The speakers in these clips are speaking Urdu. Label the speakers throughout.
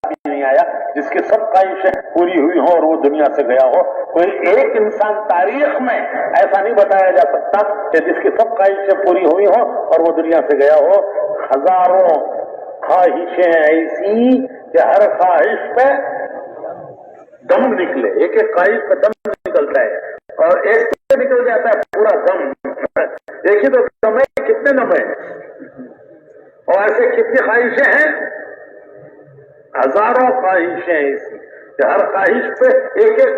Speaker 1: آدمی نہیں آیا جس کی سب خواہشیں پوری ہوئی ہوں اور وہ دنیا سے گیا ہو. کوئی ایک انسان تاریخ میں ایسا نہیں بتایا جا سکتا کہ جس کی سب خواہشیں پوری ہوئی ہوں اور وہ دنیا سے گیا ہو. ہزاروں خواہشیں ایسی کہ ہر خواہش پہ دم نکلے. ایک ایک خواہش پہ دم نکلتا ہے اور ایک سے نکل جاتا ہے پورا دم. دیکھیے تو دم ہے کتنے دم ہے اور ایسے کتنی خواہشیں ہیں. ہزاروں خواہشیں ایسی کہ ہر خواہش پہ ایک ایک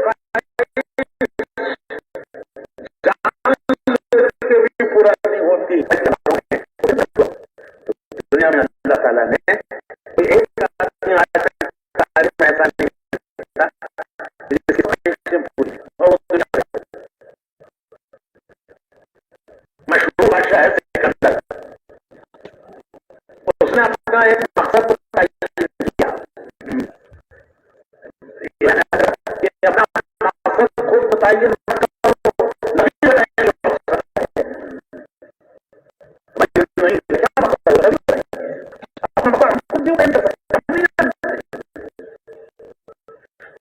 Speaker 1: کے بھی پورا نہیں ہوتی. دنیا میں اللہ تعالیٰ نے ایک آدمی ایسا نہیں جس کی خواہشیں پوری مشہور بادشاہ ہے سکندر. اس نے اپنا ایک مقصد اپنا مقصد خود بتائیے.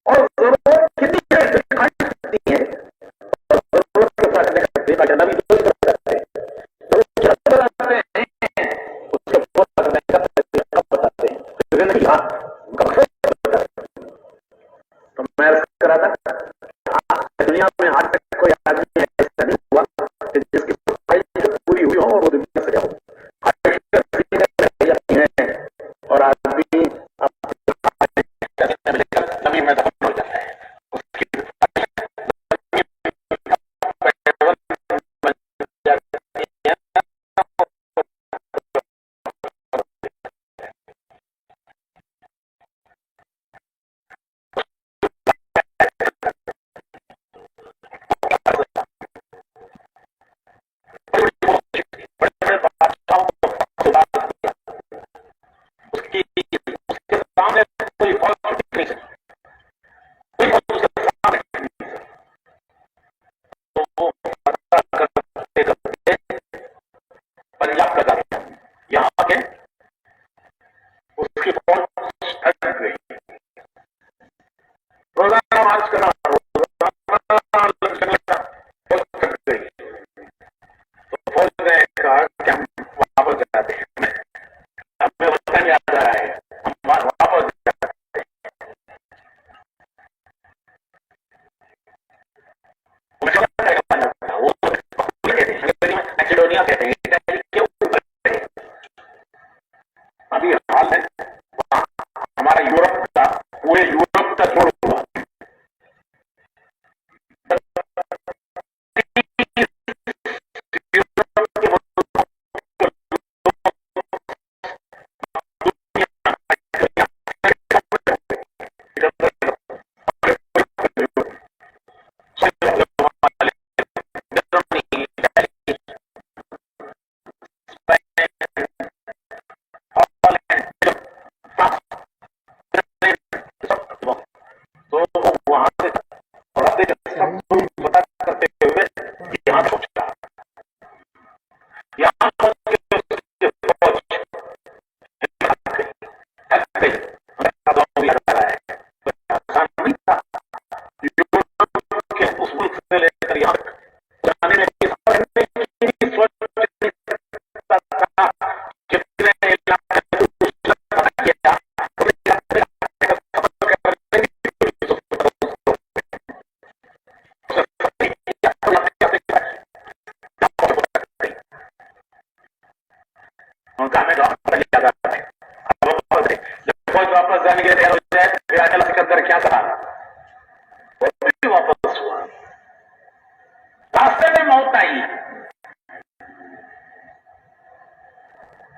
Speaker 1: اور ضرورت کتنی ہے ضرورت کے ساتھ تو میں کرا تھا دنیا میں آج تک کوئی آدمی ایسا نہیں ہوا کہ جس کی پوری ہوئی ہو اور وہ دنیا سے گیا ہو. اور آدمی زمین میں دفن ہو جاتا ہے.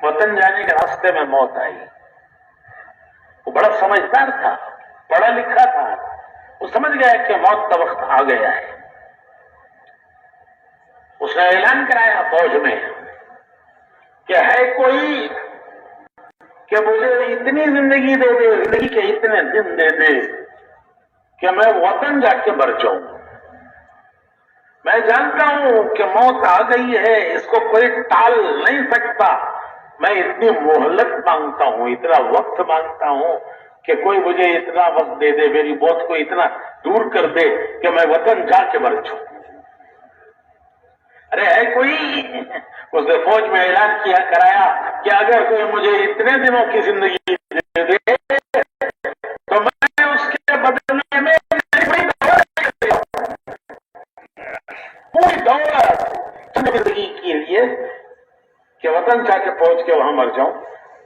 Speaker 1: وطن جانے کے راستے میں موت آئی. وہ بڑا سمجھدار تھا, پڑھا لکھا تھا, وہ سمجھ گیا کہ موت کا وقت آ گیا ہے. اس نے اعلان کرایا فوج میں کہ ہے کوئی کہ مجھے اتنی زندگی دے دے, زندگی کے اتنے دن دے دے کہ میں وطن جا کے مر جاؤں. میں جانتا ہوں کہ موت آ گئی ہے, اس کو کوئی ٹال نہیں سکتا. میں اتنی مہلت مانگتا ہوں, اتنا وقت مانگتا ہوں کہ کوئی مجھے اتنا وقت دے دے، میری موت کو اتنا دور کر دے کہ میں وطن جا کے مر جاؤں۔ ارے ہے کوئی؟ اس نے فوج میں اعلان کرایا کہ اگر کوئی مجھے اتنے دنوں کی زندگی دے دے تو میں اس کے بدلے میں پوری دولت زندگی کے لیے کہ وطن جا کے پہنچ کے وہاں مر جاؤں،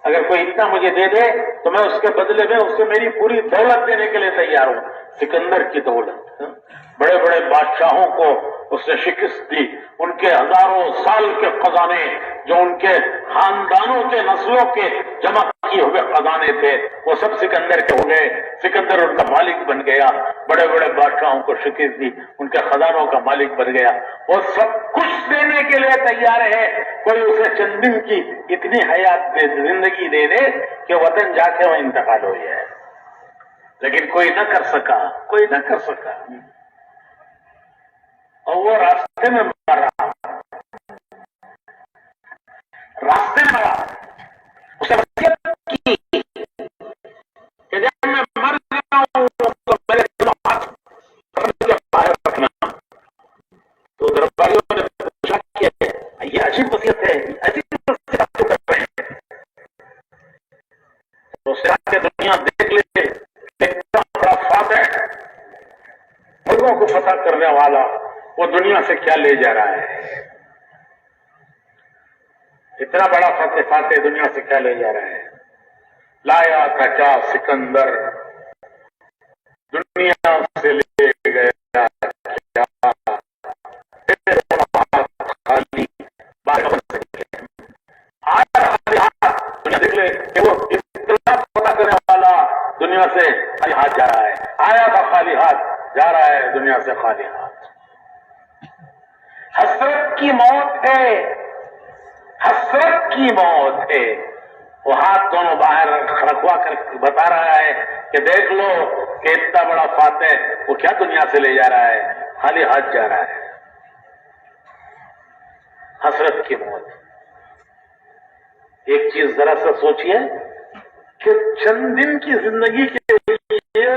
Speaker 1: اگر کوئی اتنا مجھے دے دے تو میں اس کے بدلے میں اس سے میری پوری دولت دینے کے لیے تیار ہوں۔ سکندر کی دولت، بڑے بڑے بادشاہوں کو اس نے شکست دی، ان کے ہزاروں سال کے خزانے جو ان کے خاندانوں کے نسلوں کے جمع کیے ہوئے خزانے تھے وہ سب سکندر کے ہو گئے، سکندر ان کا مالک بن گیا، بڑے بڑے بادشاہوں کو شکست دی، ان کے خزانوں کا مالک بن گیا، وہ سب کچھ دینے کے لیے تیار ہے، کوئی اسے چند دن کی اتنی حیات دے، زندگی دے دے کہ وطن جا کے وہ انتقال ہو جائے، لیکن کوئی نہ کر سکا، کوئی نہ کر سکا، اور وہ راستے میں مرا، راستے میں مرا، اسے وصیت کی کہ جب میں مر جاؤں تو میرے ہاتھ کے باہر رکھنا۔ تو درباریوں نے پوچھا کہ یہ عجیب وصیت ہے، عجیب وصیت آپ کر رہے ہیں؟ تو اس کے دنیا دیکھ لے، اتنا بڑا فاتح، ملکوں کو فتح کرنے والا، وہ دنیا سے کیا لے جا رہا ہے؟ اتنا بڑا فاتح دنیا سے کیا لے جا رہا ہے؟ لایا تھا کیا سکندر دنیا سے لے گیا کیا؟ خالی دنیا دیکھ لے کہ وہ اتنا فتح کرنے والا دنیا سے خالی ہاتھ جا رہا ہے، آیا تھا خالی ہاتھ، جا رہا ہے دنیا سے خالی ہاتھ۔ حسرت کی موت ہے، حسرت کی موت ہے۔ وہ ہاتھ دونوں باہر رکھوا کر بتا رہا ہے کہ دیکھ لو کہ اتنا بڑا فاتح وہ کیا دنیا سے لے جا رہا ہے، خالی ہاتھ جا رہا ہے۔ حسرت کی موت۔ ایک چیز ذرا سا سوچئے کہ چند دن کی زندگی کے لیے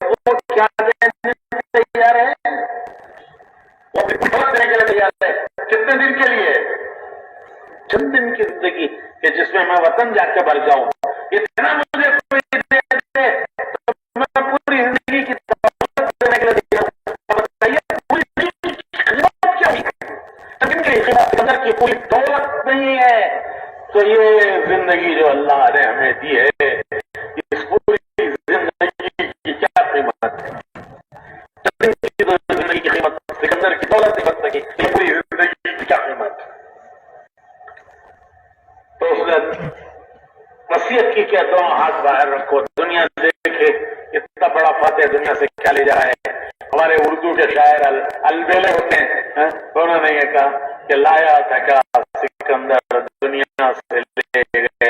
Speaker 1: وہ کیا دینے تیار ہے؟ وہ دینے کے لیے تیار ہے۔ کتنے دن کے لیے؟ چند دن کی زندگی کہ جس میں میں وطن جا کے مر جاؤں، اتنا مجھے کوئی دے دے تو میں پوری زندگی کی دولت دینے کے لیے تیار ہوں۔ بتائیے پوری زندگی کی قیمت کیا ہے؟ لیکن کی قیمت اندر کی پوری دولت نہیں ہے تو یہ زندگی جو اللہ نے ہمیں دی ہے، اس پوری زندگی کی کیا قیمت ہے؟ زندگی کی قیمت سکندر کی دولت نہیں بن سکی، یہ پوری زندگی کی کیا قیمت ہے؟ تو اس نے وصیت کی کہ دونوں ہاتھ باہر رکھو، دنیا دیکھے اتنا بڑا فاتح دنیا سے کیا لے جا رہا ہے۔ ہمارے اردو کے شاعر البیلے ہوتے ہیں، انہوں نے یہ کہا کہ لایا تھا کیا سکندر دنیا سے لے گیا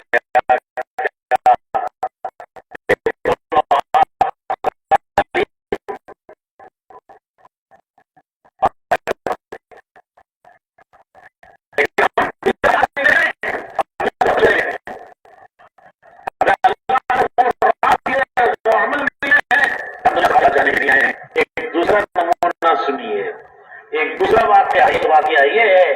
Speaker 1: واقعہ یہ ہے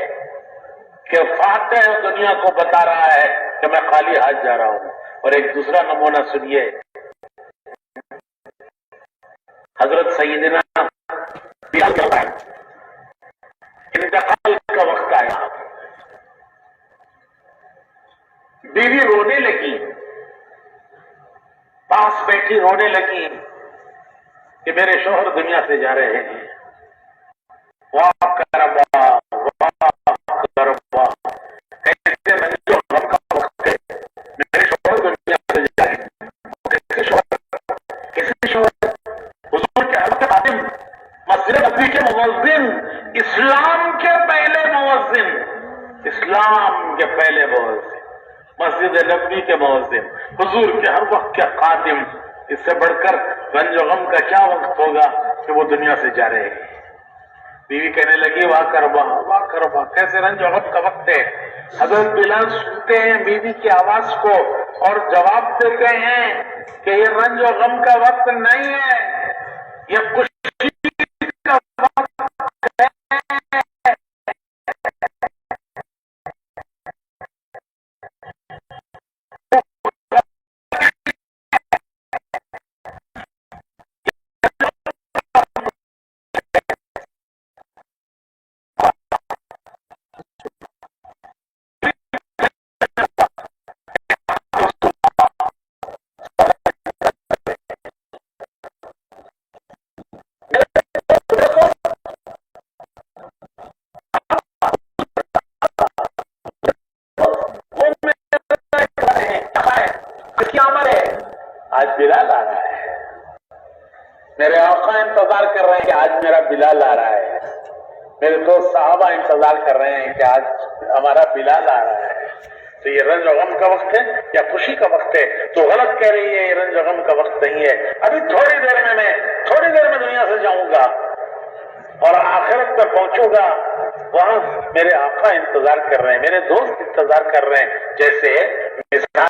Speaker 1: کہ فاتح دنیا کو بتا رہا ہے کہ میں خالی ہاتھ جا رہا ہوں، اور ایک دوسرا نمونہ سنیے، حضرت سیدنا بلال انتقال کا وقت آیا، بیوی رونے لگی، پاس بیٹھی رونے لگی کہ میرے شوہر دنیا سے جا رہے ہیں۔ واہ کربا، واہ کربا، ایسے رنج و غم کا وقت ہے، میرے شوہر دنیا سے جا رہے ہیں۔ کیسے شوہر؟ حضور کے حضرت خادم، مسجد نبوی کے مؤذن، اسلام کے پہلے مؤذن، اسلام کے پہلے مؤذن، مسجد نبوی کے مؤذن، حضور کے ہر وقت کے خادم، اس سے بڑھ کر رنج و غم کا کیا وقت ہوگا کہ وہ دنیا سے جا رہے ہیں۔ بیوی کہنے لگی واہ کربا، واہ کربا، کیسے رنج و غم کا وقت ہے۔ حضرت بلال سنتے ہیں بیوی کی آواز کو اور جواب دیتے ہیں کہ یہ رنج و غم کا وقت نہیں ہے، یہ خوشی کا وقت ہے۔ آج بلال آ رہا ہے، میرے آقا انتظار کر رہے ہیں کہ آج میرا بلال آ رہا ہے، میرے دوست صحابہ انتظار کر رہے ہیں کہ آج ہمارا بلال آ رہا ہے۔ تو یہ رنج و غم کا وقت ہے یا خوشی کا وقت ہے؟ تو غلط کہہ رہی ہے، یہ رنج و غم کا وقت نہیں ہے۔ ابھی تھوڑی دیر میں دنیا سے جاؤں گا اور آخرت میں پہنچوں گا، وہاں میرے آقا انتظار کر رہے ہیں، میرے دوست انتظار کر رہے ہیں۔ جیسے مثال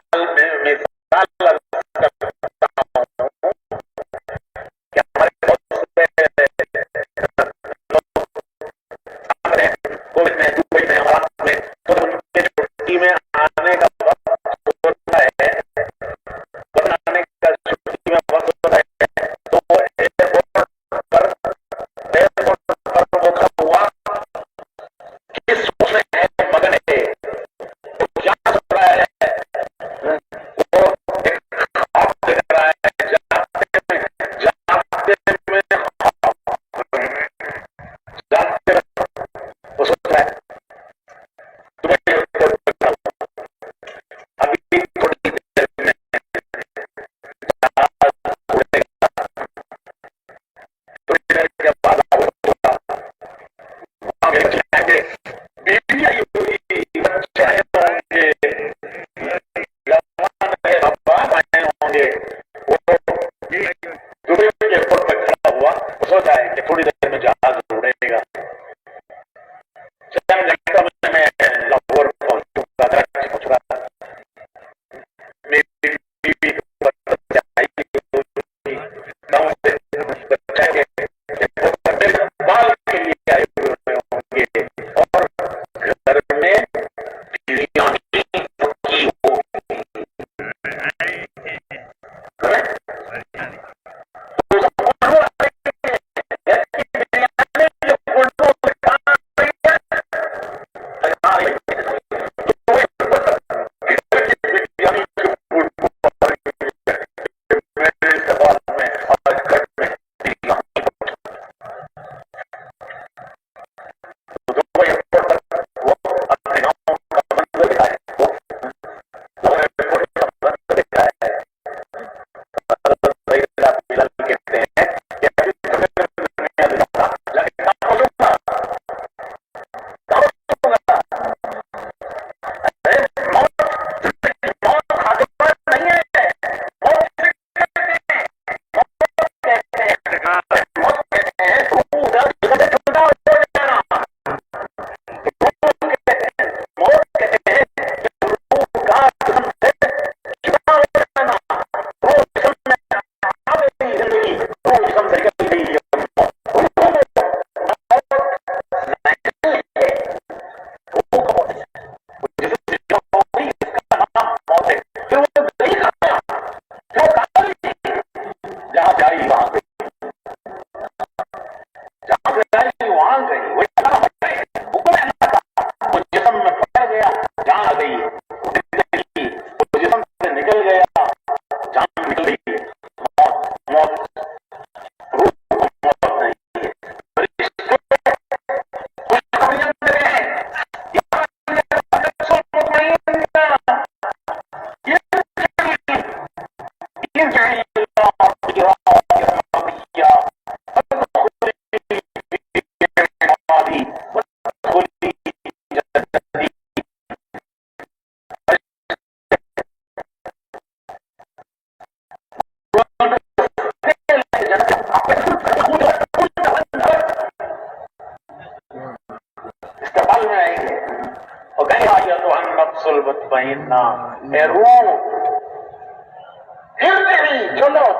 Speaker 1: اے روح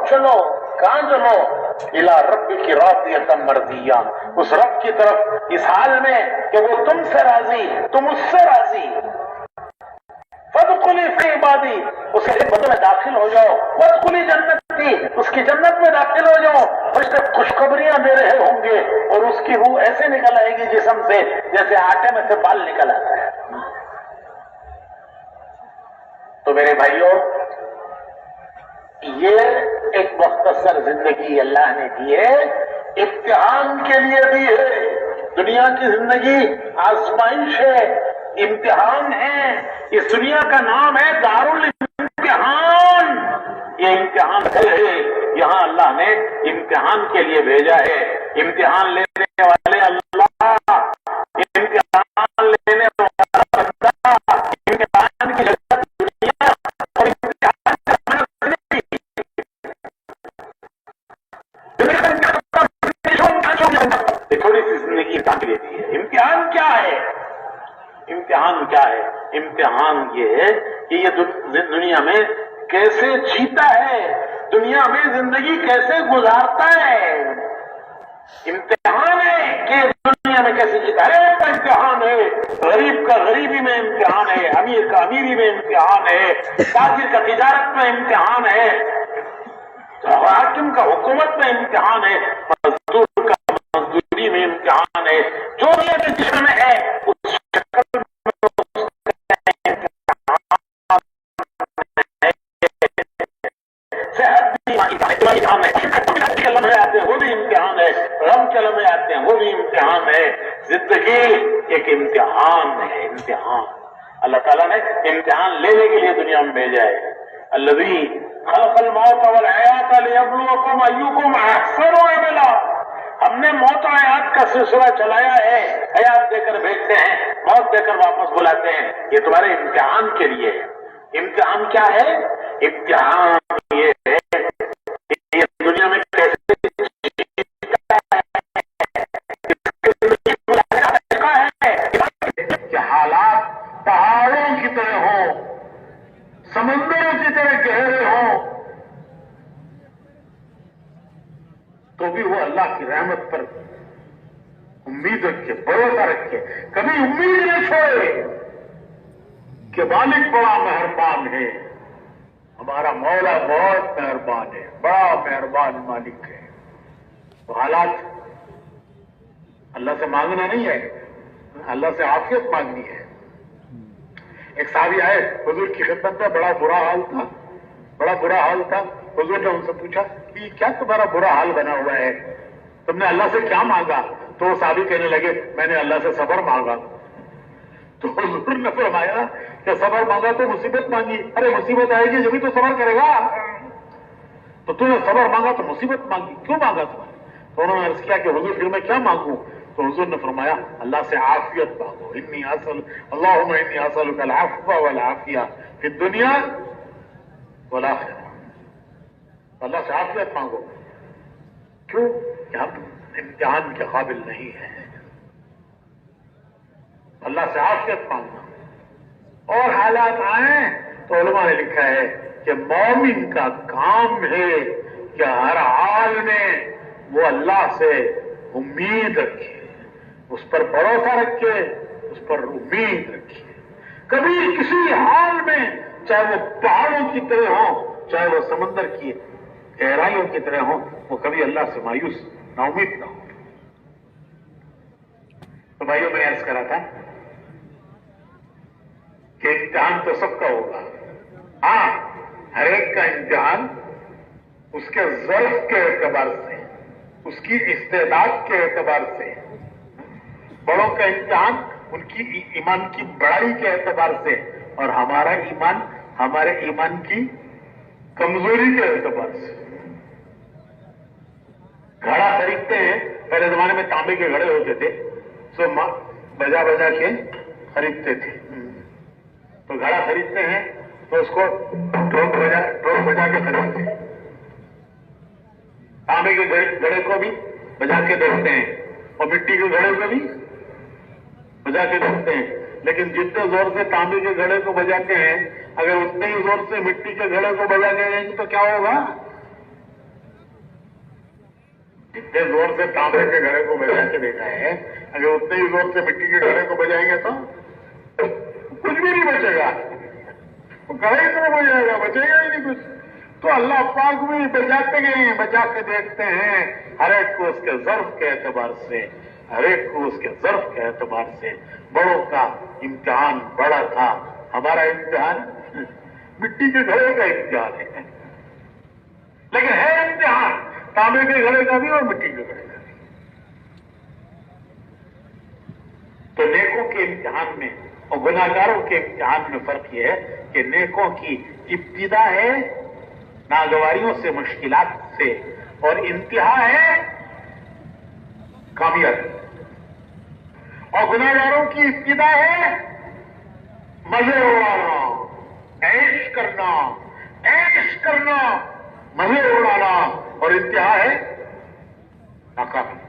Speaker 1: چلو کہاں چلو الا رب کی راضیۃ مرضیہ، اس رب کی طرف اس حال میں کہ وہ تم سے راضی تم اس سے راضی. فادخلی فی عبادی، اس کے بدلے میں داخل ہو جاؤ. وادخلی جنتی، اس کی جنت میں داخل ہو جاؤ. فرشتے خوشخبریاں دے رہے ہوں گے اور اس کی روح ایسے نکل آئے گی جسم سے جیسے آٹے میں سے بال نکل آتا ہے. تو میرے بھائیوں، یہ ایک مختصر زندگی اللہ نے دی ہے، امتحان کے لیے دی ہے. دنیا کی زندگی آزمائش ہے، امتحان ہے. اس دنیا کا نام ہے دارالامتحان. یہ امتحان ہے، یہاں اللہ نے امتحان کے لیے بھیجا ہے. امتحان لینے والے اللہ، امتحان لینے والا بندہ، امتحان کی جگہ دنیا اور امتحان تھوڑی سی زندگی امتحان کے لیے دی ہے. امتحان کیا ہے؟ امتحان کیا ہے؟ امتحان یہ ہے کہ یہ دنیا میں کیسے جیتا ہے، دنیا میں زندگی کیسے گزارتا ہے. امتحان ہے کہ دنیا میں کیسے جیتا ہے. ایک کا امتحان ہے، غریب کا غریبی میں امتحان ہے، امیر کا امیری میں امتحان ہے، تاجر کا تجارت میں امتحان ہے، حاکم کا حکومت میں امتحان ہے، مزدور کا مزدوری میں امتحان ہے. جو یہ جسم میں ہے اس شکل لمحے آتے ہیں وہ بھی امتحان ہے، غم کے لمحے آتے ہیں وہ بھی امتحان ہے. زندگی ایک امتحان ہے. امتحان اللہ تعالیٰ نے امتحان لینے کے لیے دنیا میں بھیجا ہے. الذی خلق الموت والحیات لیبلوکم ایکم احسن عملا. ہم نے موت و حیات کا سلسلہ چلایا ہے. حیات دے کر بھیجتے ہیں، موت دے کر واپس بلاتے ہیں. یہ تمہارے امتحان کے لیے ہے. امتحان کیا ہے؟ امتحان یہ ہے کہ یہ دنیا میں کیسے کہ حالات پہاڑوں کی طرح ہوں، سمندروں کی طرح گہرے ہوں، تو بھی وہ اللہ کی رحمت پر امید رکھے، بھروسہ رکھے، کبھی امید نہ چھوڑے کہ مالک بڑا مہربان ہے. ہمارا مولا بہت مہربان ہے، بڑا مہربان مالک ہے. تو حالات اللہ سے مانگنا نہیں ہے، اللہ سے عافیت مانگنی ہے. ایک صحابی آئے حضور کی خدمت میں، بڑا برا حال تھا، بڑا برا حال تھا. حضور نے ان سے پوچھا کہ کیا تمہارا برا حال بنا ہوا ہے، تم نے اللہ سے کیا مانگا؟ تو وہ صحابی کہنے لگے میں نے اللہ سے صبر مانگا. تو حضور نے فرمایا کہ صبر مانگا تو مصیبت مانگی. ارے مصیبت آئے گی جبھی تو صبر کرے گا. تو تم نے صبر مانگا تو مصیبت مانگی، کیوں مانگا تم نے؟ تو انہوں نے عرض کیا کہ حضور پھر میں کیا مانگوں؟ تو حضور نے فرمایا اللہ سے عافیت مانگو. اللہم انی اسألک العفو والعافیہ فی الدنیا والآخرہ. اللہ سے عافیت مانگو. کیوں؟ کہ ہم امتحان کے قابل نہیں ہیں. اللہ سے عافیت مانگنا. اور حالات آئیں تو علماء نے لکھا ہے کہ مومن کا کام ہے کہ ہر حال میں وہ اللہ سے امید رکھے، اس پر بھروسہ رکھے، اس پر امید رکھے. کبھی کسی حال میں چاہے وہ پہاڑوں کی طرح ہوں، چاہے وہ سمندر کی گہرائیوں کی طرح ہوں، وہ کبھی اللہ سے مایوس نا امید نہ ہو. تو بھائیوں میں عرض کرا تھا کہ امتحان تو سب کا ہوگا. ہاں، ہر ایک کا امتحان اس کے ظرف کے اعتبار سے، اس کی استعداد کے اعتبار سے. بڑوں کا امتحان ان کی ایمان کی بڑائی کے اعتبار سے، اور ہمارا ایمان ہمارے ایمان کی کمزوری کے اعتبار سے. گھڑا خریدتے ہیں، پہلے زمانے میں تانبے کے گھڑے ہوتے تھے، سو بجا بجا کے خریدتے تھے. تو گھڑا خریدتے ہیں تو اس کو ڈھول بجا کے خریدتے ہیں. تانبے کے گھڑے کو بھی بجا کے دیکھتے ہیں اور مٹی کے گھڑے کو بھی بجا کے دیکھتے ہیں. لیکن جتنے زور سے تانبے کے گھڑے کو بجاتے ہیں، اگر اتنے ہی زور سے مٹی کے گھڑے کو بجا کے دیں گے تو کیا ہوگا؟
Speaker 2: اتنے زور سے تانبے کے گھڑے کو بجا کے دیکھا ہے، اگر اتنے ہی زور سے مٹی کے گھڑے کو بجائیں گے تو کچھ بھی نہیں بچے گا، وہ گھڑا ہی تو بج جائے گا، بچے گا ہی نہیں کچھ. تو اللہ پاک بھی بجاتے گئے ہیں، بجا کے دیکھتے ہیں ہر ایک کو اس کے ظرف کے اعتبار سے، ہر ایک کو اس کے ظرف کے اعتبار سے. بڑوں کا امتحان بڑا تھا، ہمارا امتحان مٹی کے گھڑے کا امتحان ہے، لیکن ہے امتحان تانبے کے گھڑے کا بھی اور مٹی کے گھڑے کا بھی. تو نیکوں کے امتحان میں اور گناہگاروں کے امتحان میں فرق یہ ہے کہ نیکوں کی ابتدا ہے ناگواریوں سے، مشکلات سے، اور انتہا ہے کامیابی. اور گناہگاروں کی ابتدا ہے مزے اڑانا، عیش کرنا، عیش کرنا، مزے اڑانا، اور انتہا ہے ناکامی.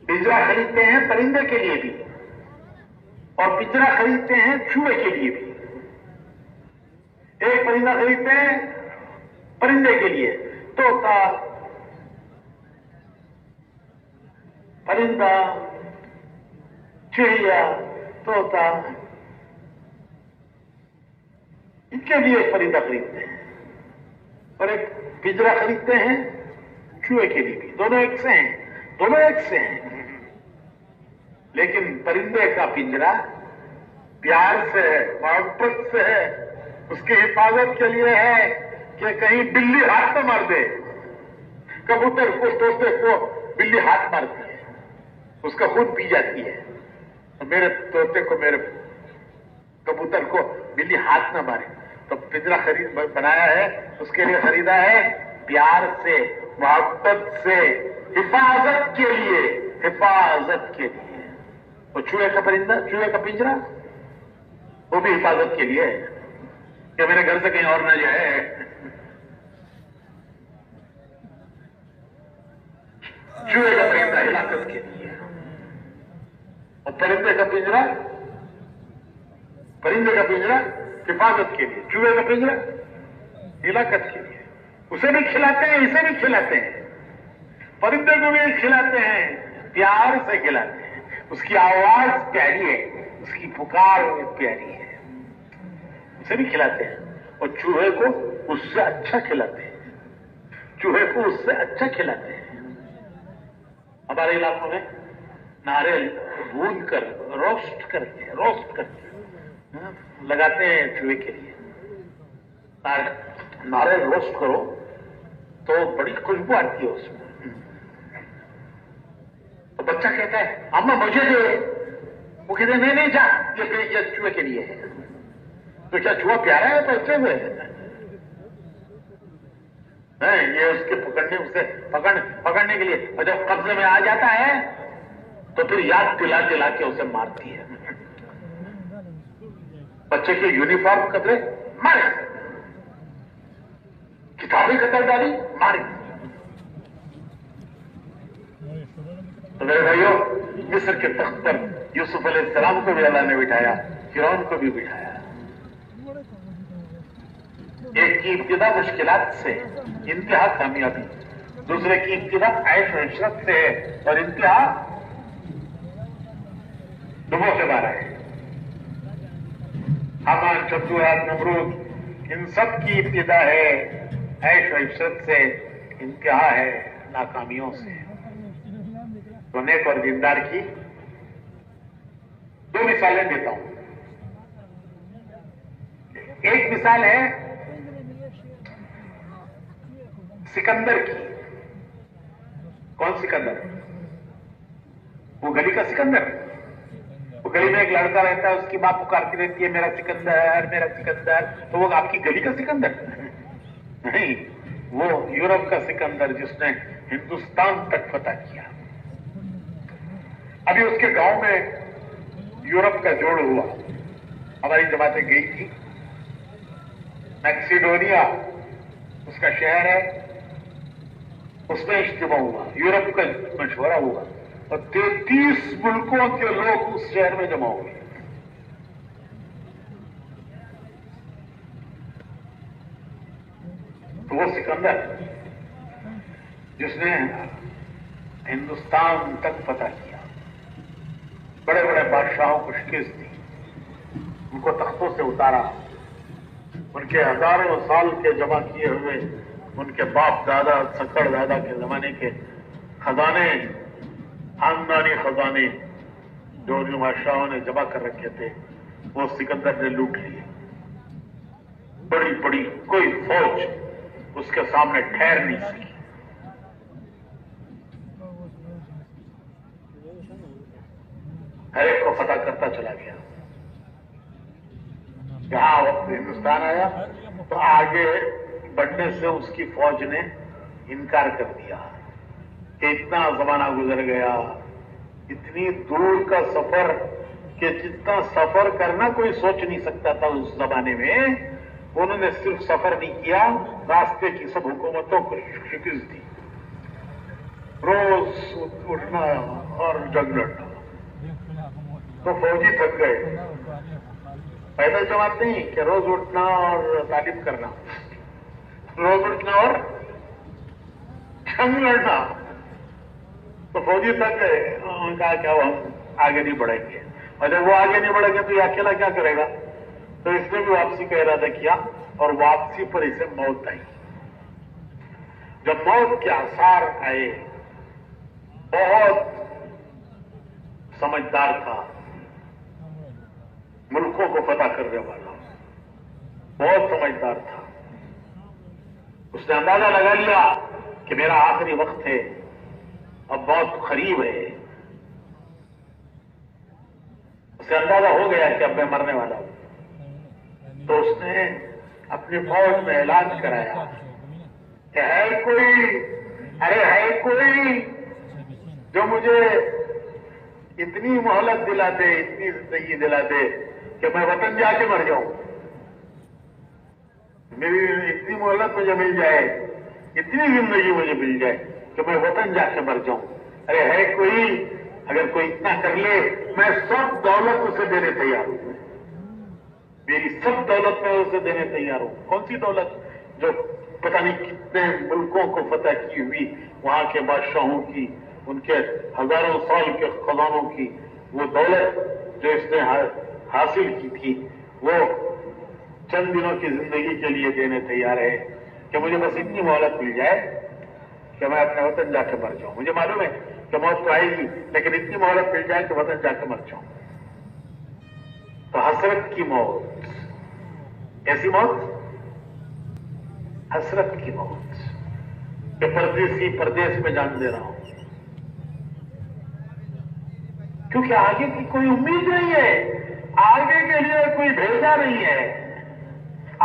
Speaker 2: پنجرا خریدتے ہیں پرندے کے لیے بھی، اور پنجرا خریدتے ہیں چوہے کے لیے بھی. ایک پرندہ خریدتے ہیں پرندے کے لیے، طوطا، پرندہ، چڑیا، طوطا، ان کے لیے ایک پرندہ خریدتے ہیں، اور ایک پنجرا خریدتے ہیں چوہے کے لیے بھی. دونوں ایک سے ہیں، دونوں ایک سے ہیں، لیکن پرندے کا پنجرا پیار سے ہے، محبت سے ہے، اس کی حفاظت کے لیے ہے کہ کہیں بلی ہاتھ نہ مار دے. کبوتر کو، طوطے کو بلی ہاتھ مارتی ہے، اس کا خون پی جاتی ہے. میرے طوطے کو، میرے کبوتر کو بلی ہاتھ نہ مارے. تو پنجرا بنایا ہے، اس کے لیے خریدا ہے پیار سے، محبت سے، حفاظت کے لیے، حفاظت کے لیے. وہ چوہے کا پرندہ، چوہے کا پنجرا، وہ بھی حفاظت کے لیے ہے کہ میرے گھر سے کہیں اور نہ جائے. چوہے کا پرندہ ہلاکت کے لیے، اور پرندے کا پنجرا، پرندے کا پنجرا حفاظت کے لیے، چوہے کا پنجرا ہلاکت کے لیے. اسے بھی کھلاتے ہیں، اسے بھی کھلاتے ہیں، پرندے کو بھی کھلاتے ہیں، پیار سے کھلاتے ہیں. اس کی آواز پیاری ہے، اس کی پکار پیاری ہے، اسے بھی کھلاتے ہیں. اور چوہے کو اس سے اچھا کھلاتے ہیں، چوہے کو اس سے اچھا کھلاتے ہیں. ہمارے علاقوں میں ناریل بھون کر روسٹ کر کے لگاتے ہیں چوہے کے لیے. ناریل روسٹ کرو تو بڑی خوشبو آتی ہے اس میں. تو بچہ کہتا ہے اما مجھے دے، وہ کہتے ہیں نہیں جا، یہ چوہے کے لیے ہے. تو کیا چوہا پیارا ہے تو اچھے سے نہیں، یہ اس کے پکڑنے کے لیے، اور جب قبضے میں آ جاتا ہے تو پھر یاد دلا دلا کے اسے مارتی ہے. بچے کے یونیفارم قطرے مارے، کتابیں قطر ڈالی مارے. تو میرے بھائیوں، مصر کے تخت پر یوسف علیہ السلام کو بھی اللہ نے بٹھایا، فرعون کو بھی بٹھایا. ایک کی ابتدا مشکلات سے، انتہا کامیابی. دوسرے کی ابتدا عیش و عشرت سے ہے، اور انتہا ڈبو سے مارا ہے. حامان، شمشاد، نمرود، ان سب کی ابتدا ہے عیش و عشرت سے، انتہا ہے ناکامیوں سے. تو نیک اور دیندار کی دو مثالیں دیتا ہوں. ایک مثال ہے سکندر کی. کون سکندر؟ وہ گلی کا سکندر. وہ گلی میں ایک لڑکا رہتا ہے، اس کی ماں پکارتی رہتی ہے میرا سکندر، میرا سکندر. تو وہ آپ کی گلی کا سکندر نہیں، وہ یورپ کا سکندر جس نے ہندوستان تک فتح کیا. ابھی اس کے گاؤں میں یورپ کا جوڑ ہوا، ہماری جماعتیں گئی تھی. میکسیڈونیا اس کا شہر ہے، اس میں اجتماع ہوا، یورپ کا مشورہ ہوا، اور 33 ملکوں کے لوگ اس شہر میں جمع ہوئے. تو وہ سکندر جس نے ہندوستان تک فتح کیا، بڑے بڑے بادشاہوں کو شکست دی، ان کو تختوں سے اتارا، ان کے ہزاروں سال کے جمع کیے ہوئے ان کے باپ دادا سکڑ دادا کے زمانے کے خزانے، خاندانی خزانے جو ان بادشاہوں نے جمع کر رکھے تھے، وہ سکندر نے لوٹ لیے۔ بڑی بڑی کوئی فوج اس کے سامنے ٹھہر نہیں سکی۔ ہر ایک کو فتح کرتا چلا گیا۔ جہاں وقت ہندوستان آیا تو آگے بڑھنے سے اس کی فوج نے انکار کر دیا کہ اتنا زمانہ گزر گیا، اتنی دور کا سفر کہ جتنا سفر کرنا کوئی سوچ نہیں سکتا تھا اس زمانے میں، انہوں نے صرف سفر نہیں کیا، راستے کی سب حکومتوں کو شکست دی، روز اٹھنا اور جنگ لڑنا۔ تو فوجی تھک گئے، پیدل جماعت نہیں کہ روز اٹھنا اور تعلیم کرنا، روز اٹھنا اور جنگ لڑنا۔ تو فوجی تھک گئے، انہوں نے کہا کہ اب ہم آگے نہیں بڑھیں گے، اور جب وہ آگے نہیں بڑھیں گے تو یہ اکیلا کیا کرے گا؟ تو اس نے بھی واپسی کا ارادہ کیا، اور واپسی پر اسے موت آئی۔ جب موت کے آثار آئے، بہت سمجھدار تھا، ملکوں کو فتح کرنے والا، بہت سمجھدار تھا، اس نے اندازہ لگا لیا کہ میرا آخری وقت ہے، اب بہت قریب ہے، اسے اندازہ ہو گیا کہ اب میں مرنے والا ہوں۔ تو اس نے اپنی فوج میں اعلان کرایا کہ ہے کوئی، ارے ہے کوئی جو مجھے اتنی مہلت دلا دے، اتنی زندگی دلا دے کہ میں وطن جا کے مر جاؤں، میری اتنی مہلت مجھے مل جائے، اتنی زندگی مجھے مل جائے کہ میں وطن جا کے مر جاؤں۔ ارے ہے کوئی، اگر کوئی اتنا کر لے، میں سب دولت اسے دینے تیار ہوں، میری سب دولت میں اسے دینے تیار ہوں۔ کون سی دولت؟ جو پتہ نہیں کتنے ملکوں کو فتح کی ہوئی، وہاں کے بادشاہوں کی، ان کے ہزاروں سال کے خزانوں کی وہ دولت جو اس نے حاصل کی تھی، وہ چند دنوں کی زندگی کے لیے دینے تیار ہے کہ مجھے بس اتنی مہلت مل جائے کہ میں اپنے وطن جا کے مر جاؤں۔ مجھے معلوم ہے کہ موت تو آئے گی، لیکن اتنی مہلت مل جائے کہ وطن جا کے مر جاؤں۔ تو حسرت کی موت، ایسی موت، حسرت کی موت کہ پردیسی پردیس میں جان دے رہا ہوں، کیونکہ آگے کی کوئی امید نہیں ہے، آگے کے لیے کوئی بھیجا نہیں ہے،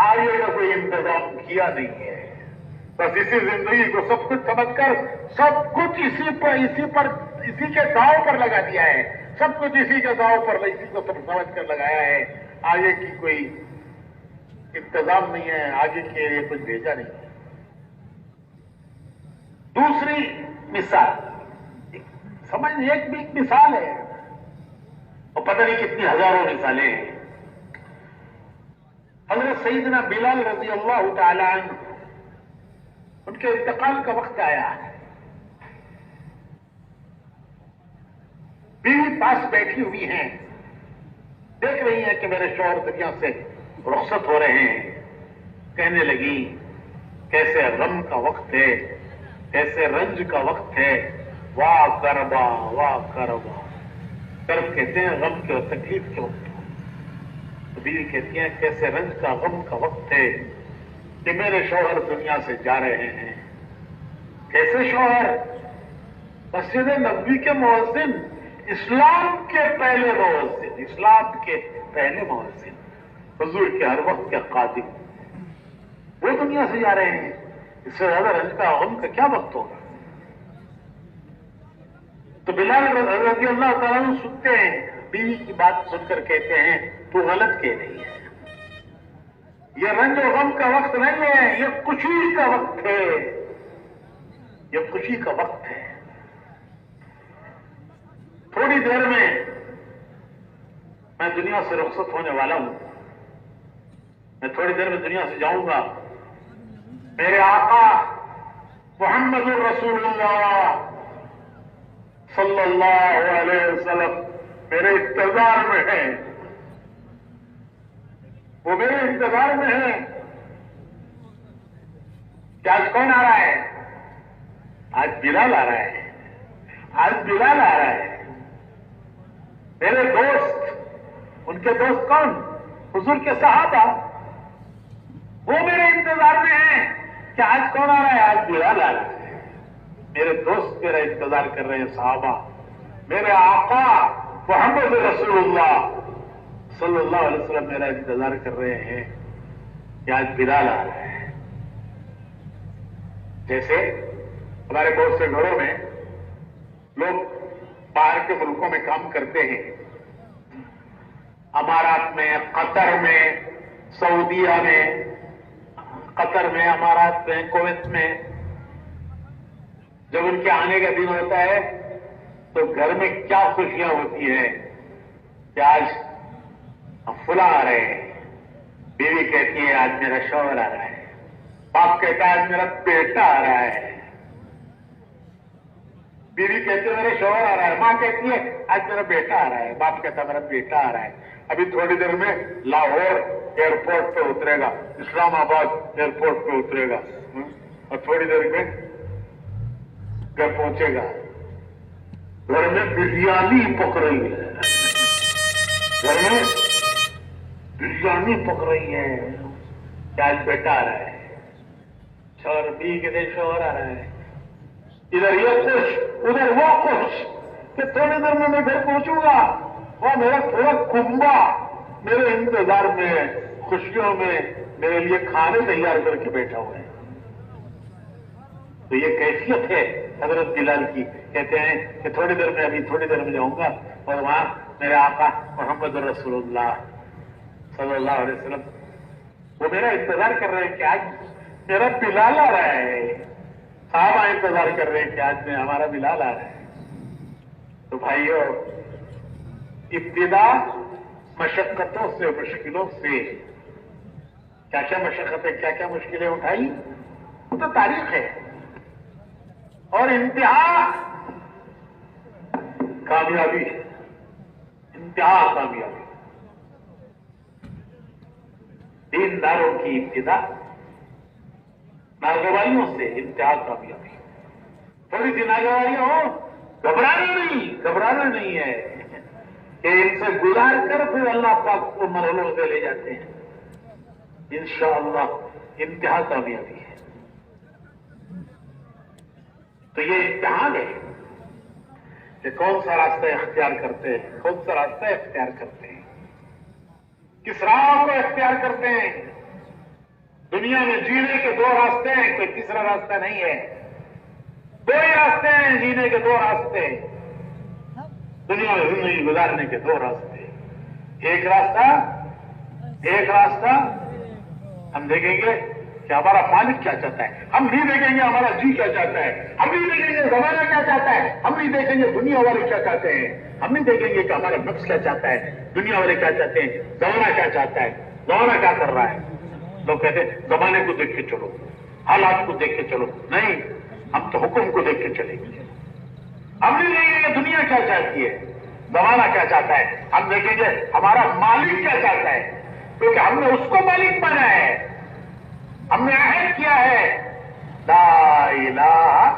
Speaker 2: آگے کا کوئی انتظام کیا نہیں ہے، بس اسی زندگی کو سب کچھ سمجھ کر سب کچھ اسی کے داؤ پر لگا دیا ہے، سب کچھ اسی کے داؤ پر، اسی کو سب سمجھ کر لگایا ہے، آگے کی کوئی انتظام نہیں ہے، آگے کے لیے کچھ بھیجا نہیں ہے۔ دوسری مثال، سمجھ ایک بھی مثال ہے اور پتہ نہیں کتنی ہزاروں مثالیں ہیں۔ حضرت سیدنا بلال رضی اللہ تعالی عنہ، ان کے انتقال کا وقت آیا ہے، بیوی پاس بیٹھی ہوئی ہیں، دیکھ رہی ہیں کہ میرے شوہر دنیا سے رخصت ہو رہے ہیں، کہنے لگی کیسے غم کا وقت ہے، کیسے رنج کا وقت ہے، واہ کربا واہ کربا۔ کرب کہتے ہیں غم کے اور تکلیف کے وقت کو، تو بیوی کہتی ہیں کیسے رنج کا غم کا وقت ہے کہ میرے شوہر دنیا سے جا رہے ہیں۔ کیسے شوہر؟ مسجد نبوی کے مؤذن، اسلام کے پہلے مؤذن، اسلام کے پہلے مؤذن، حضور کے ہر وقت کے قادم، وہ دنیا سے جا رہے ہیں، اس سے زیادہ رنج کا غم کا کیا وقت ہوگا؟ تو بلال رضی اللہ تعالیٰ عنہ سنتے ہیں، بیوی کی بات سن کر کہتے ہیں تو غلط کہہ رہی ہے، یہ رنج و غم کا وقت نہیں ہے، یہ خوشی کا وقت ہے، یہ خوشی کا وقت ہے۔ تھوڑی دیر میں دنیا سے رخصت ہونے والا ہوں، میں تھوڑی دیر میں دنیا سے جاؤں گا، میرے آقا محمد الرسول اللہ صلی اللہ علیہ وسلم میرے انتظار میں ہیں، وہ میرے انتظار میں ہیں کہ آج کون آ رہا ہے؟ آج بلال آ رہا ہے، آج بلال آ رہا ہے۔ میرے دوست، ان کے دوست کون؟ حضور کے صحابہ، وہ میرے انتظار میں ہیں کہ آج کون آ رہا ہے؟ آج بلال آ رہا ہے۔ میرے دوست میرا انتظار کر رہے ہیں، صحابہ۔ میرے آقا محمد رسول اللہ صلی اللہ علیہ وسلم میرا انتظار کر رہے ہیں کہ آج بلال آ رہا ہے۔ جیسے ہمارے بہت سے گھروں میں لوگ باہر کے ملکوں میں کام کرتے ہیں، امارات میں، قطر میں، سعودیہ میں، قطر میں، امارات میں، کویت میں، جب ان کے آنے کا دن ہوتا ہے تو گھر میں کیا خوشیاں ہوتی ہیں کہ آج فلاں آ رہے ہیں۔ بیوی کہتی ہے آج میرا شوہر آ رہا ہے، باپ کہتا ہے آج میرا بیٹا آ رہا ہے، بیوی کہتی ہے میرا شوہر آ رہا ہے، ماں کہتی ہے آج میرا بیٹا آ رہا ہے، باپ کہتا ہے میرا بیٹا آ رہا ہے۔ ابھی تھوڑی دیر میں لاہور ایئرپورٹ پہ اترے گا، اسلام آباد ایئرپورٹ پہ اترے گا، اور تھوڑی دیر میں گھر پہنچے گا۔ گھر میں بریانی پک رہی ہے، گھر میں بریانی پک رہی ہے کہ آج بیٹا آ رہا ہے، شوہر بھی کہتے شوہر آ رہا ہے، ادھر یہ خوش ادھر وہ خوش کہ تھوڑی دیر میں گھر پہنچوں گا، وہ میرا پورا کنبا میرے انتظار میں خوشیوں میں میرے لیے کھانے تیار کر کے بیٹھا ہوا ہے۔ تو یہ کیفیت ہے حضرت بلال کی۔ کہتے ہیں کہ تھوڑی دیر میں ابھی تھوڑی دیر میں جاؤں گا اور وہاں میرے آقا محمد رسول اللہ صلی اللہ علیہ وسلم وہ میرا انتظار کر رہے ہیں کہ آج میرا بلال آ رہا ہے، صحابہ انتظار کر رہے ہیں کہ آج میں ہمارا بلال آ رہا ہے۔ تو بھائیو، ابتدا مشقتوں سے، مشکلوں سے، کیا کیا مشقتیں، کیا کیا مشکلیں اٹھائی، وہ تو تاریخ ہے، اور انتہا کامیابی، انتہا کامیابی۔ دینداروں کی ابتدا ناگواریوں سے، انتہا کامیابی۔ تھوڑی سی ناگواریاں ہو، گھبرانا نہیں ہے کہ ان سے گزار کر پھر اللہ پاک کو مرحلوں سے لے جاتے ہیں، انشاءاللہ انتہا کامیابی ہے۔ تو یہ امتحان ہے کہ کون سا راستہ اختیار کرتے ہیں، کون سا راستہ اختیار کرتے ہیں، کس راہ کو اختیار کرتے ہیں۔ دنیا میں جینے کے دو راستے ہیں، کوئی تیسرا راستہ نہیں ہے، دو ہی راستے ہیں جینے کے، دو راستے دنیا میں زندگی گزارنے کے، دو راستے۔ ایک راستہ ہم دیکھیں گے کہ ہمارا مالک کیا چاہتا ہے، ہم نہیں دیکھیں گے ہمارا جی کیا چاہتا ہے، ہم نہیں دیکھیں گے زمانہ کیا چاہتا ہے، ہم نہیں دیکھیں گے دنیا والے کیا چاہتے ہیں، ہم نہیں دیکھیں گے کہ ہمارا نفس کیا چاہتا ہے، دنیا والے کیا چاہتے ہیں، زمانہ کیا چاہتا ہے، زمانہ کیا کر رہا ہے۔ لوگ کہتے ہیں زمانے کو دیکھ کے چلو، حالات کو دیکھ کے چلو، نہیں، ہم تو حکم کو دیکھ کے چلیں گے۔ ہم نہیں دیکھیں گے دنیا کیا چاہتی ہے، زمانہ کیا چاہتا ہے، ہم دیکھیں گے ہمارا مالک کیا چاہتا ہے، کیونکہ ہم نے اس کو مالک مانا ہے، ہم نے عہد کیا ہے لا الہ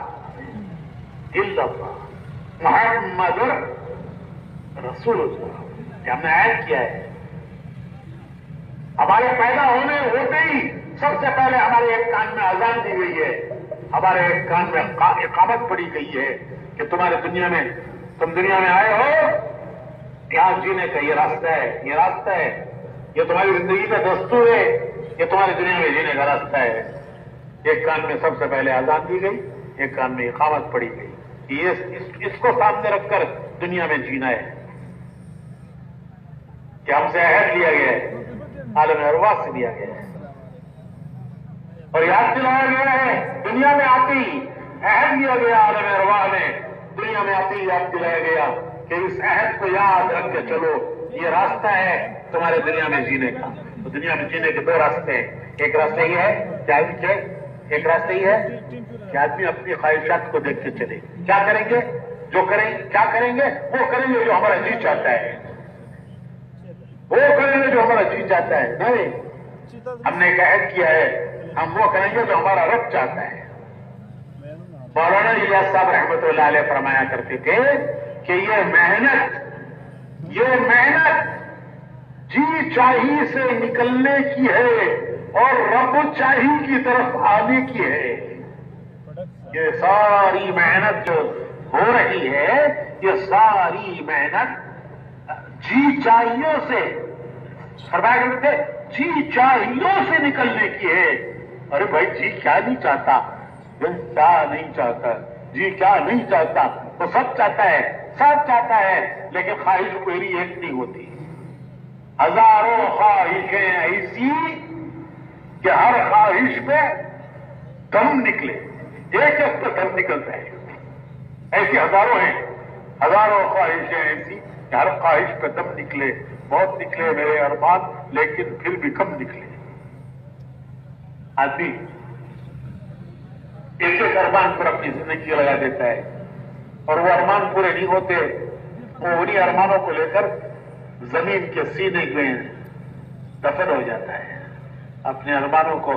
Speaker 2: الا اللہ محمد رسول اللہ، کہ ہم نے عہد کیا ہے۔ ہمارے پیدا ہونے ہوتے ہی سب سے پہلے ہمارے ایک کان میں اذان دی گئی ہے، ہمارے ایک کان میں اقامت پڑی گئی ہے کہ تم دنیا میں آئے ہو، یہاں جینے کا یہ راستہ ہے، یہ راستہ ہے، یہ تمہاری زندگی کا دستور ہے، یہ تمہاری دنیا میں جینے کا راستہ ہے۔ ایک کان میں سب سے پہلے اذان دی گئی، ایک کان میں اقامت پڑی گئی، اس کو سامنے رکھ کر دنیا میں جینا ہے کہ ہم سے عہد لیا گیا ہے، عالم ارواح سے لیا گیا ہے، اور یاد دلایا گیا ہے دنیا میں آتی عہد لیا گیا، عالم ارواح میں دنیا میں آتی یاد دلایا گیا کہ اس عہد کو یاد رکھ کے چلو، یہ راستہ ہے تمہارے دنیا میں جینے کا۔ تو دنیا میں جینے کے دو راستے ہیں، ایک راستہ یہ ہے کہ ایک راستہ یہ ہے کہ آدمی اپنی خواہشات کو دیکھ کے چلے. کیا کریں گے؟ کیا کریں گے؟ وہ کریں گے جو ہمارا جی چاہتا ہے. وہ کریں گے جو ہمارا جی چاہتا ہے. نہیں، ہم نے ایک عہد کیا ہے، ہم وہ کریں گے جو ہمارا رب چاہتا ہے. مولانا الیاس صاحب رحمۃ اللہ علیہ فرمایا کرتے تھے کہ یہ محنت جی چاہی سے نکلنے کی ہے اور رب چاہی کی طرف آنے کی ہے. یہ ساری محنت جو ہو رہی ہے، یہ ساری محنت جی چاہیوں سے، فرمایا کرتے تھے جی چاہیوں سے نکلنے کی ہے. ارے بھائی جی کیا نہیں چاہتا؟ کیا نہیں چاہتا؟ جی کیا نہیں چاہتا؟ وہ سب چاہتا ہے، لیکن خواہش میری ایک نہیں ہوتی. ہزاروں خواہشیں ایسی کہ ہر خواہش پہ دم نکلے، ایک پہ دم نکلتا ہے. ایسی ہزاروں ہیں، ہزاروں خواہشیں ایسی کہ ہر خواہش پہ دم نکلے. بہت نکلے میرے ارمان، لیکن پھر بھی کم نکلے. آدمی ایک ارمان پر اپنی زندگی لگا دیتا ہے اور وہ ارمان پورے نہیں ہوتے. وہ انہی ارمانوں کو لے کر زمین کے سینے میں دفن ہو جاتا ہے. اپنے ارمانوں کو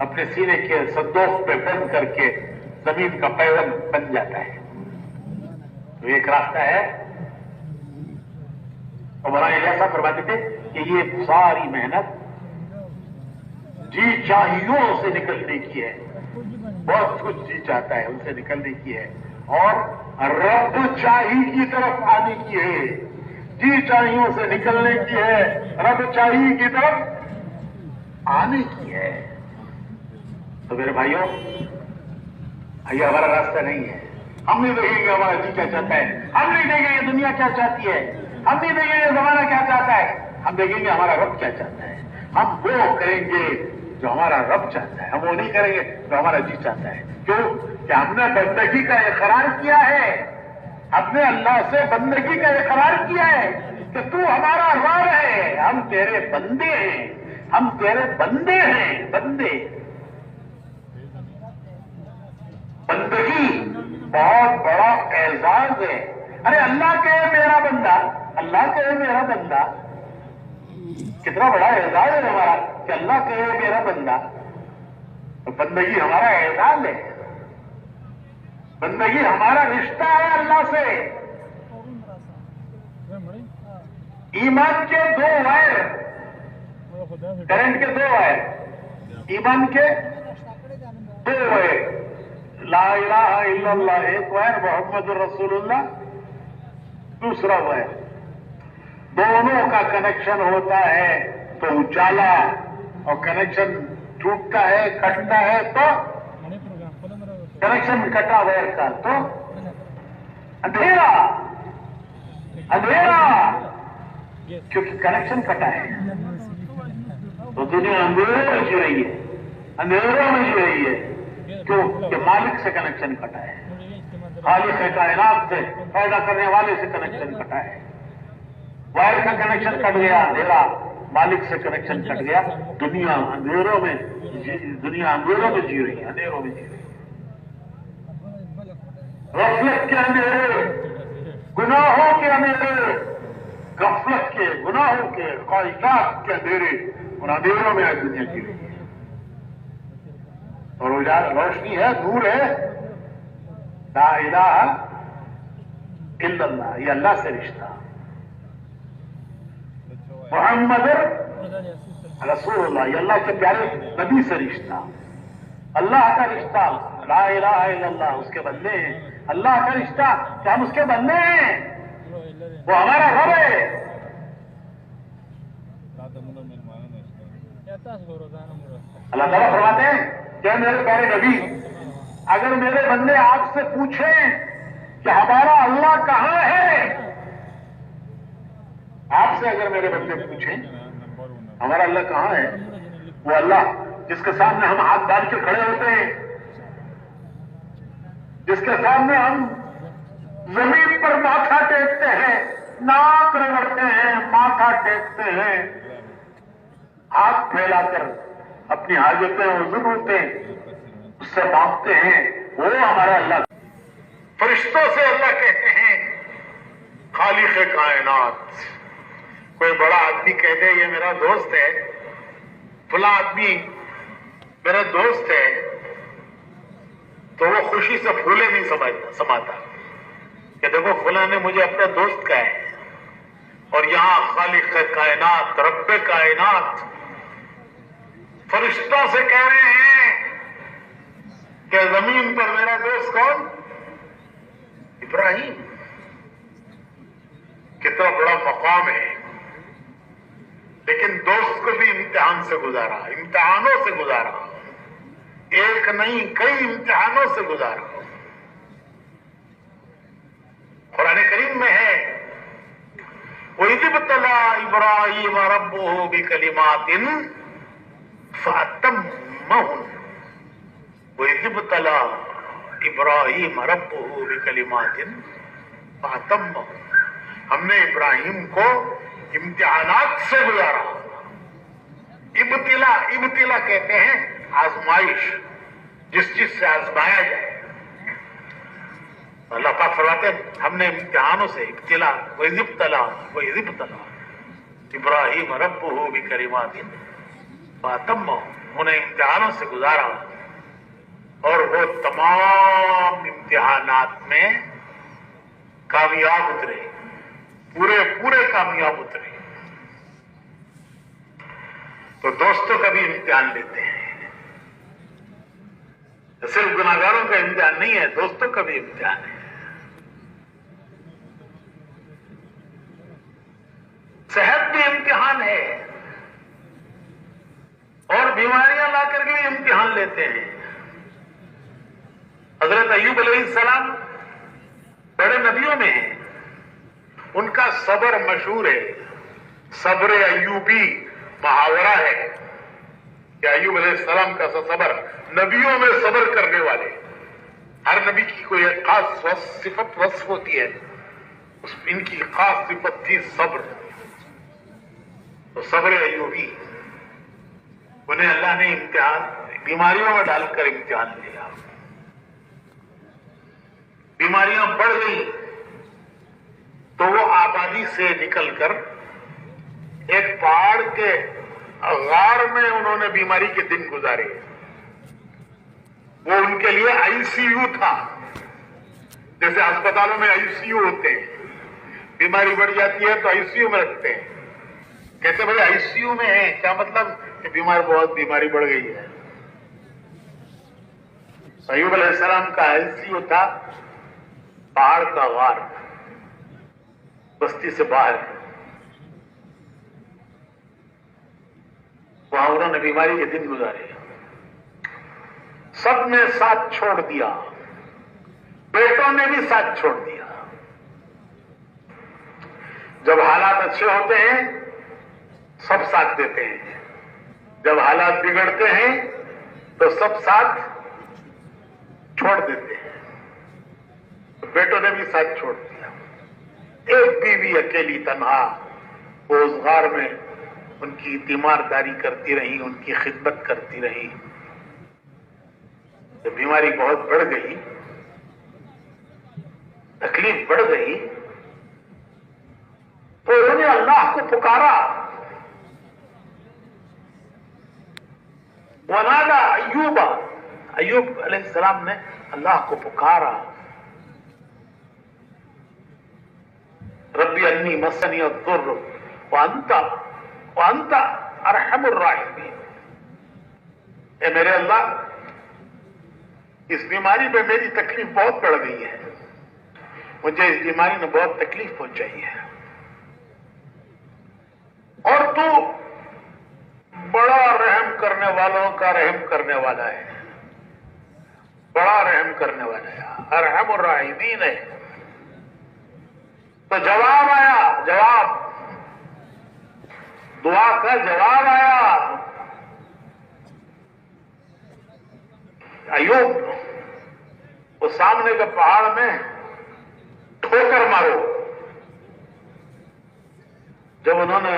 Speaker 2: اپنے سینے کے صندوق پہ بند کر کے زمین کا پیغام بن جاتا ہے. تو ایک راستہ ہے. اور مولانا ایسا فرماتے تھے کہ یہ ساری محنت جی چاہیوں سے نکلنے کی ہے. بہت کچھ جی چاہتا ہے، ان سے نکلنے کی ہے، اور رب چاہی کی طرف آنے کی ہے. جی چاہیوں سے نکلنے کی ہے، رب چاہی کی طرف آنے کی ہے. تو میرے بھائیوں، یہ ہمارا راستہ نہیں ہے. ہم نہیں دیکھیں گے ہمارا جی کیا چاہتا ہے، ہم نہیں دیکھیں گے دنیا کیا چاہتی ہے، ہم نہیں دیکھیں گے زمانہ کیا چاہتا ہے. ہم دیکھیں گے ہمارا رب کیا چاہتا ہے. ہم وہ کریں گے جو ہمارا رب چاہتا ہے، ہم وہ نہیں کریں گے جو ہمارا جی چاہتا ہے. کیوں کہ ہم نے بندگی کا اقرار کیا ہے، ہم نے اللہ سے بندگی کا اقرار کیا ہے کہ تو ہمارا رب ہے، ہم تیرے بندے ہیں، ہم تیرے بندے ہیں. بندگی بہت بڑا اعزاز ہے. ارے اللہ کہے میرا بندہ، اللہ کہے میرا بندہ، کتنا بڑا اعزاز ہے ہمارا کہ اللہ کہے میرا بندہ. تو بندگی ہمارا اعزاز ہے، بندگی ہمارا رشتہ ہے اللہ سے. ایمان کے دو وائر، کرنٹ کے دو وائر، ایمان کے دو وائر، لا الہ الا اللہ ایک وائر، محمد رسول اللہ دوسرا وائر. دونوں کا کنیکشن ہوتا ہے تو اجالا، اور کنیکشن ٹوٹتا ہے، کٹتا ہے تو کنیکشن کٹا وائر کا تو اندھیرا، کیونکہ کنیکشن کٹا ہے. تو دنیا اندھیروں میں جی رہی ہے، اندھیروں میں جی رہی ہے. کیوں کہ مالک سے کنیکشن کٹا ہے، خالق کائنات سے، پیدا کرنے والے سے کنیکشن کٹا ہے. وائر کا کنیکشن کٹ گیا، اندھیرا، مالک سے کنیکشن کٹ گیا. دنیا اندھیروں میں جی رہی ہے، اندھیروں میں جی رہی ہے. غفلت کے اندھیرے، گناہوں کے اندھیرے، غفلت کے، گناہوں کے، خواہشات کے اندھیرے، اور اندھیروں میں آج دنیا جی رہی ہے. اور روشنی ہے، نور ہے، لا الہ الا اللہ، یہ اللہ سے رشتہ. محمد رسول اللہ، یہ اللہ کے پیارے نبی سے رشتہ، اللہ کا رشتہ. لا الہ الا اللہ، اس کے بندے ہیں. اللہ کا رشتہ کہ ہم اس کے بندے ہیں، وہ ہمارا رب ہے. اللہ تعالیٰ فرماتے ہیں کہ میرے پیارے نبی، اگر میرے بندے آپ سے پوچھیں کہ ہمارا اللہ کہاں ہے، آپ سے اگر میرے بندے پوچھیں ہمارا اللہ کہاں ہے، وہ اللہ جس کے سامنے ہم ہاتھ باندھ کے کھڑے ہوتے ہیں، جس کے سامنے ہم زمین پر ماتھا ٹیکتے ہیں، ناک رگڑتے ہیں، ماتھا ٹیکتے ہیں، ہاتھ پھیلا کر اپنی حاجتیں اور ضرورتیں اس سے مانگتے ہیں، وہ ہمارا اللہ۔ فرشتوں سے اللہ کہتے ہیں خالق کائنات۔ کوئی بڑا آدمی کہتے ہیں یہ میرا دوست ہے، فلاں آدمی میرا دوست ہے، تو وہ خوشی سے پھولے نہیں سماتا کہ دیکھو فلاں نے مجھے اپنا دوست کہا ہے۔ اور یہاں خالق کائنات، رب کائنات فرشتوں سے کہہ رہے ہیں کہ زمین پر میرا دوست کون؟ ابراہیم۔ کتنا بڑا مقام ہے، لیکن دوست کو بھی امتحان سے گزارا، امتحانوں سے گزارا، ایک نہیں کئی امتحانوں سے گزارا۔ قرآن کریم میں ہے وَإِذِ ابْتَلَىٰ إِبْرَاهِيمَ رَبُّهُ بِكَلِمَاتٍ فَأَتَمَّهُنَّ وَإِذِ ابْتَلَىٰ إِبْرَاهِيمَ رَبُّهُ بِكَلِمَاتٍ فَأَتَمَّهُنَّ، ہم نے ابراہیم کو امتحانات سے گزارا۔ ابتلا کہتے ہیں آزمائش، جس چیز سے آزمایا جائے۔ اللہ پاک فرماتے ہیں ہم نے امتحانوں سے ابتلا، وَإِذِ ابْتَلَىٰ إِبْرَاهِيمَ رَبُّهُ بِكَلِمَاتٍ فَأَتَمَّهُنَّ، انہیں امتحانوں سے گزارا اور وہ تمام امتحانات میں کامیاب اترے، پورے کامیاب اترے۔ تو دوستوں کا بھی امتحان لیتے ہیں، صرف گناہگاروں کا امتحان نہیں ہے، دوستوں کا بھی امتحان ہے۔ صحت بھی امتحان ہے، اور بیماریاں لا کر کے بھی امتحان لیتے ہیں۔ حضرت ایوب علیہ السلام بڑے نبیوں میں ہیں، ان کا صبر مشہور ہے، صبر ایوبی محاورہ ہے کہ ایوب علیہ السلام کا صبر، نبیوں میں صبر کرنے والے، ہر نبی کی کوئی خاص صفت وصف ہوتی ہے، ان کی خاص صفت تھی صبر، تو صبر ایوبی، انہیں اللہ نے امتحان بیماریوں میں ڈال کر امتحان لیا، بیماریاں بڑھ گئی تو وہ آبادی سے نکل کر ایک پہاڑ کے غار میں انہوں نے بیماری کے دن گزارے۔ وہ ان کے لیے آئی سی یو تھا، جیسے اسپتالوں میں آئی سی یو ہوتے ہیں، بیماری بڑھ جاتی ہے تو آئی سی یو میں رکھتے ہیں، کہتے بھائی آئی سی یو میں ہے، کیا مطلب کہ بیماری بڑھ گئی ہے۔ ایوب علیہ السلام کا آئی سی یو تھا پہاڑ کا غار، بستی سے باہر، وہاں انہوں نے بیماری کے دن گزارے، سب نے ساتھ چھوڑ دیا، بیٹوں نے بھی ساتھ چھوڑ دیا۔ جب حالات اچھے ہوتے ہیں سب ساتھ دیتے ہیں، جب حالات بگڑتے ہیں تو سب ساتھ چھوڑ دیتے ہیں، بیٹوں نے بھی ساتھ چھوڑ دیا۔ ایک بیوی اکیلی تنہا وہ اس غار میں ان کی تیمارداری کرتی رہی، ان کی خدمت کرتی رہی۔ جب بیماری بہت بڑھ گئی، تکلیف بڑھ گئی، تو انہوں نے اللہ کو پکارا، ونادى ایوب علیہ السلام نے اللہ کو پکارا، ربی انی مسنی الضر وانت ارحم الراحمین، اے میرے اللہ اس بیماری میں میری تکلیف بہت بڑھ گئی ہے، مجھے اس بیماری میں بہت تکلیف پہنچائی ہے، اور تو بڑا رحم کرنے والوں کا رحم کرنے والا ہے، بڑا رحم کرنے والا ہے، ارحم الراحمین ہے۔ تو جواب آیا، جواب دعا کا جواب آیا، ایوب وہ سامنے کے پہاڑ میں ٹھوکر مارو۔ جب انہوں نے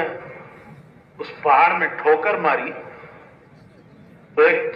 Speaker 2: اس پہاڑ میں ٹھوکر ماری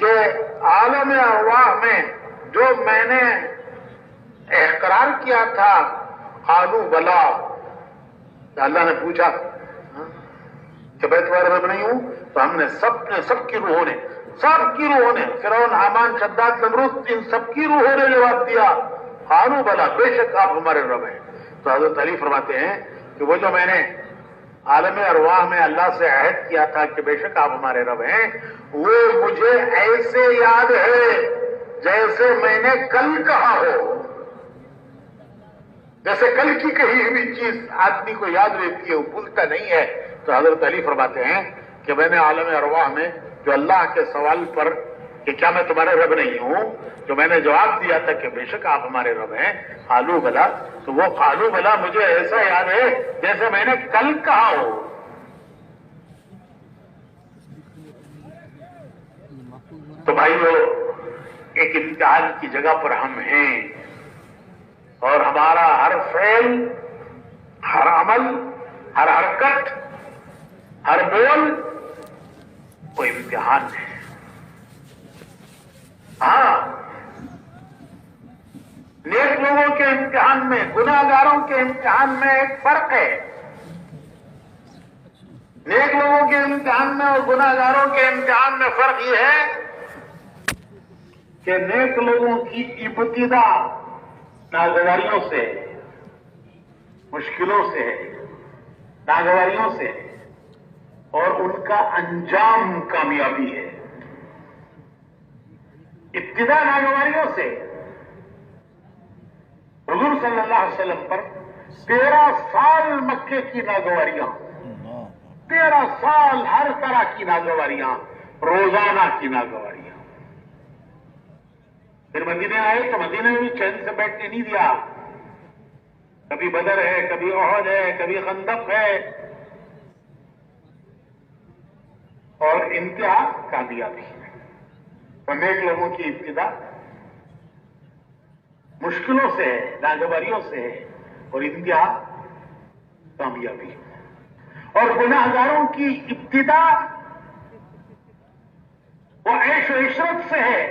Speaker 2: کہ عالم ارواح میں جو میں نے اقرار کیا تھا قالوا بلا، اللہ نے پوچھا کہ میں تمہارا رب نہیں ہوں؟ تو ہم نے سب کی روحوں نے فرعون، حامان، شداد، نمرود، ان سب کی روحوں نے جواب دیا قالوا بلا، بے شک آپ ہمارے رب ہیں۔ تو حضرت علی فرماتے ہیں کہ وہ جو میں نے عالم ارواح میں اللہ سے عہد کیا تھا کہ بے شک آپ ہمارے رب ہیں، وہ مجھے ایسے یاد ہے جیسے میں نے کل کہا ہو، جیسے کل کی کہی ہوئی چیز آدمی کو یاد رہتی ہے، وہ بھولتا نہیں ہے۔ تو حضرت علی فرماتے ہیں کہ میں نے عالم ارواح میں جو اللہ کے سوال پر کہ کیا میں تمہارا رب نہیں ہوں، جو میں نے جواب دیا تھا کہ بے شک آپ ہمارے رب ہیں، قالوا بلا، تو وہ قالوا بلا مجھے ایسا یاد ہے جیسے میں نے کل کہا ہو۔ تو بھائیو، ایک امتحان کی جگہ پر ہم ہیں، اور ہمارا ہر فعل، ہر عمل، ہر حرکت، ہر بول وہ امتحان ہے۔ ہاں، نیک لوگوں کے امتحان میں، گناہ گاروں کے امتحان میں ایک فرق ہے۔ نیک لوگوں کے امتحان میں اور گناہ گاروں کے امتحان میں فرق یہ ہے کہ نیک لوگوں کی ابتدا ناگواریوں سے، مشکلوں سے، ناگواریوں سے، اور ان کا انجام کامیابی ہے۔ ابتدا ناگواریوں سے، حضور صلی اللہ علیہ وسلم پر 13 سال مکے کی ناگواریاں، 13 سال ہر طرح کی ناگواریاں، روزانہ کی ناگواریاں۔ پھر مدینے آئے تو مدینے میں بھی چین سے بیٹھنے نہیں دیا، کبھی بدر ہے، کبھی احد ہے، کبھی خندق ہے، اور انتہا کامیابی۔ اور نیک لوگوں کی ابتدا مشکلوں سے ہے، ناگواریوں سے ہے، اور انتہا کامیابی۔ اور گناہ گاروں کی ابتدا وہ عیش و عشرت سے ہے،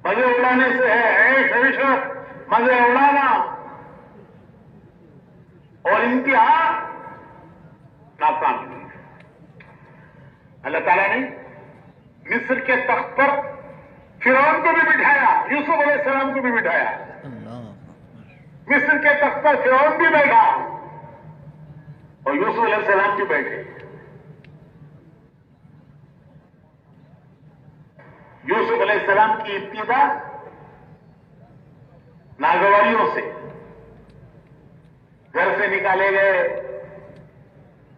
Speaker 2: مزے اڑانے سے ہے، عیش و عشرت، مزے اڑانا، اور انتہا ناکامی۔ اللہ تعالیٰ نے مصر کے تخت پر فرعون کو بھی بٹھایا، یوسف علیہ السلام کو بھی بٹھایا۔ مصر کے تخت پر فرعون بھی بیٹھا اور یوسف علیہ السلام بھی بیٹھے۔ یوسف علیہ السلام کی ابتدا ناگواریوں سے، گھر سے نکالے گئے،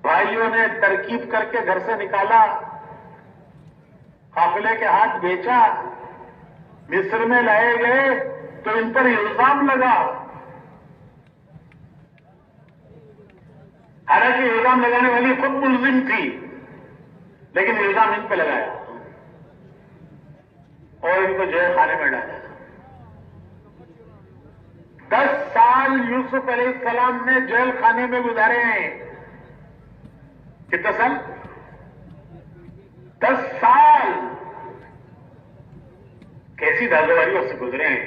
Speaker 2: بھائیوں نے ترکیب کر کے گھر سے نکالا، قافلے کے ہاتھ بیچا، مصر میں لائے گئے تو ان پر الزام لگا۔ حالانکہ الزام لگانے والی خود ملزم تھی، لیکن الزام ان پہ لگایا اور ان کو جیل خانے میں ڈالا۔ 10 سال یوسف علیہ السلام نے جیل خانے میں گزارے ہیں۔ کتنا سال؟ 10 سال کیسی ناگواریوں سے گزرے ہیں۔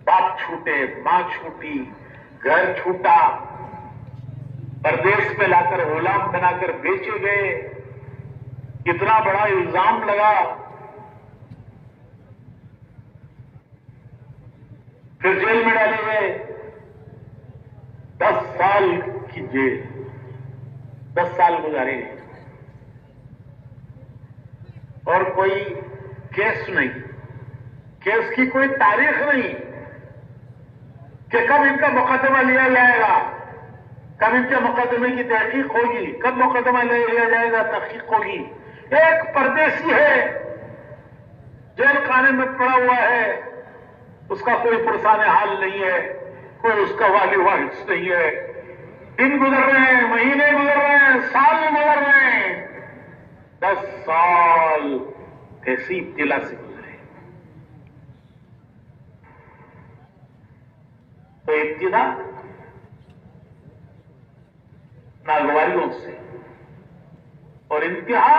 Speaker 2: باپ چھوٹے، ماں چھوٹی، گھر چھوٹا، پردیس پہ لا کر غلام بنا کر بیچے گئے، اتنا بڑا الزام لگا، پھر جیل میں ڈالے گئے۔ 10 سال کی جیل، 10 سال گزارے ہیں، اور کوئی کیس نہیں، کیس کی کوئی تاریخ نہیں کہ کب ان کا مقدمہ لیا جائے گا، کب ان کے مقدمے کی تحقیق ہوگی، کب مقدمہ لیا جائے گا، تحقیق ہوگی۔ ایک پردیسی ہے، جیل خانے میں پڑا ہوا ہے، اس کا کوئی پرسان حال نہیں ہے، کوئی اس کا والی وارث نہیں ہے۔ دن گزر رہے ہیں، مہینے گزر رہے ہیں، سال گزر رہے ہیں، 10 سال ایسی ابتلا سے گزرے۔ تو ابتدا ناگواریوں سے، اور انتہا